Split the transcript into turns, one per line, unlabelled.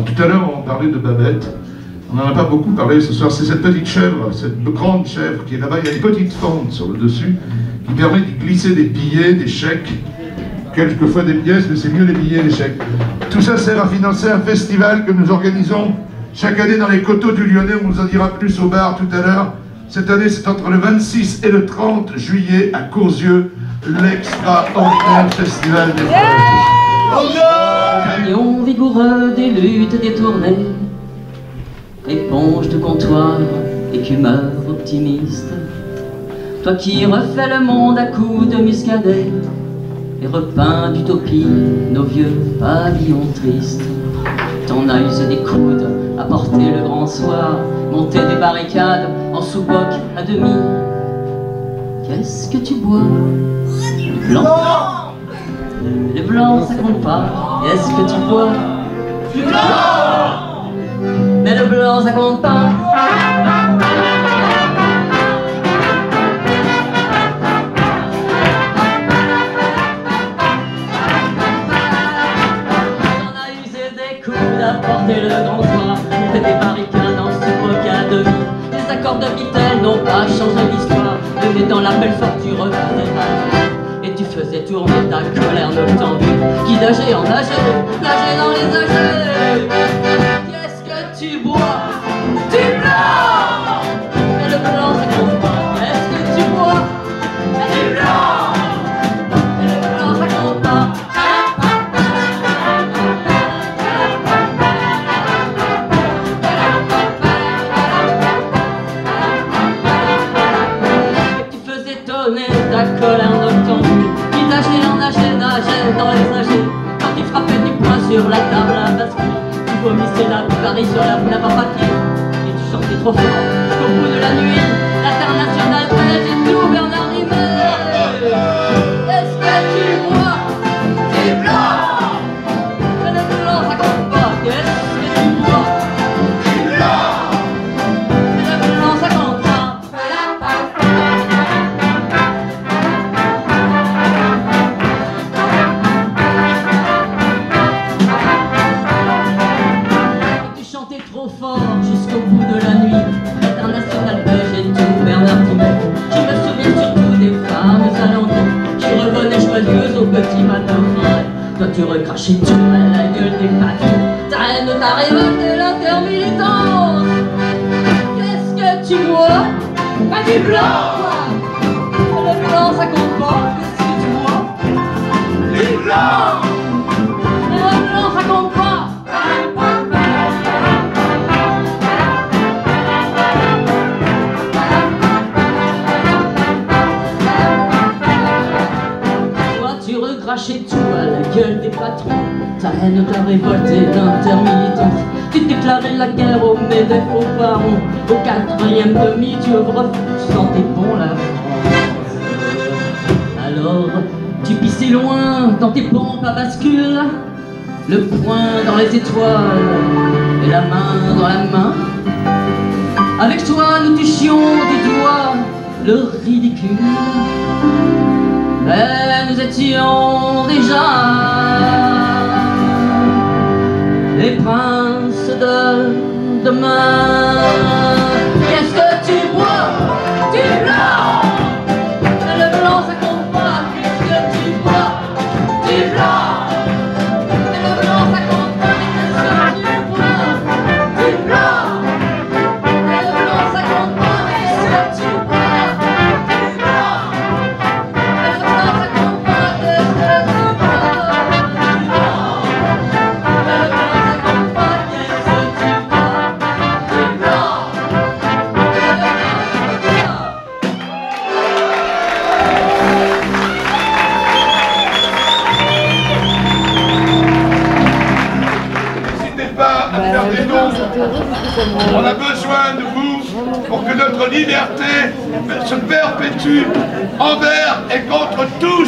tout à l'heure, on parlait de Babette. On n'en a pas beaucoup parlé ce soir. C'est cette petite chèvre, cette grande chèvre qui est là-bas. Il y a une petite fente sur le dessus qui permet de glisser des billets, des chèques, quelquefois des pièces, mais c'est mieux les billets et les chèques. Tout ça sert à financer un festival que nous organisons chaque année dans les coteaux du Lyonnais. On vous en dira plus au bar tout à l'heure. Cette année, c'est entre le 26 et le 30 juillet à Courzieux, l'extraordinaire festival des
Camion vigoureux des luttes détournées, éponge de comptoir, écumeur optimiste. Toi qui refais le monde à coups de muscadet et repeins d'utopie nos vieux pavillons tristes. Ton œil se découde à porter le grand soir, monter des barricades en sous-boc à demi. Qu'est-ce que tu bois? Du blanc? Le blanc ça compte pas. Qu'est-ce que tu bois? Du blanc! Mais le blanc ça compte pas. On a usé des coups à porter le grand soir, monter des barricades en sous-boc à demi. Les accords de Vittel n'ont pas changé l'histoire. Levé dans la belle forte, tu refaisais mal. Et tu faisais tourner ta colère noctambule qui nageait en nageait, nageait dans les âgés. Qu'est-ce que tu bois? Du blanc! Mais le blanc ça compte pas. Qu'est-ce que tu bois? Du blanc! Mais le blanc ça compte pas. Ta colère noctambule qui nageait dans les âgés. Quand tu frappais du poing sur la table à bascule, tu vomissais la Paris sur la nappe à papier. Et tu chantais trop fort jusqu'au bout de la nuit l'international belge et tout Bernard Rimet. Est-ce que tu bois du blanc? Mais le blanc ça compte pas. Qu'est-ce que tu bois? Du blanc! Mais le blanc ça compte pas. Jusqu'au bout de la nuit, l'international belge et tout Bernard Rimet. Je me souviens surtout des femmes alentours qui revenaient joyeuses au petit matin. Toi tu recrachais tout à la gueule des patrons. Ta haine, ta révolte et l'intermilitance. Qu'est-ce que tu bois? Pas du blanc! Le blanc ça compte pas. Qu'est-ce que tu bois? Du blanc! Mais le blanc ça compte pas. Cracher tout à la gueule des patrons. Ta haine, ta révolte et l'intermilitance. Tu déclarais la guerre aux médecins, aux parents. Au 4e demi, tu œuvres, tu sentais bon la France. Alors, tu pissais loin dans tes pompes à bascule, le poing dans les étoiles et la main dans la main. Avec toi, nous touchions du doigt le ridicule. Mais nous étions déjà les princes de demain. Qu'est-ce que tu bois? Du blanc! Mais le blanc ça compte pas. Qu'est-ce que tu bois? Du blanc! Mais le blanc ça compte pas. Qu'est-ce que tu bois? Du blanc! Mais le blanc ça compte pas. Qu'est-ce que tu bois?
On a besoin de vous pour que notre liberté se perpétue envers et contre tous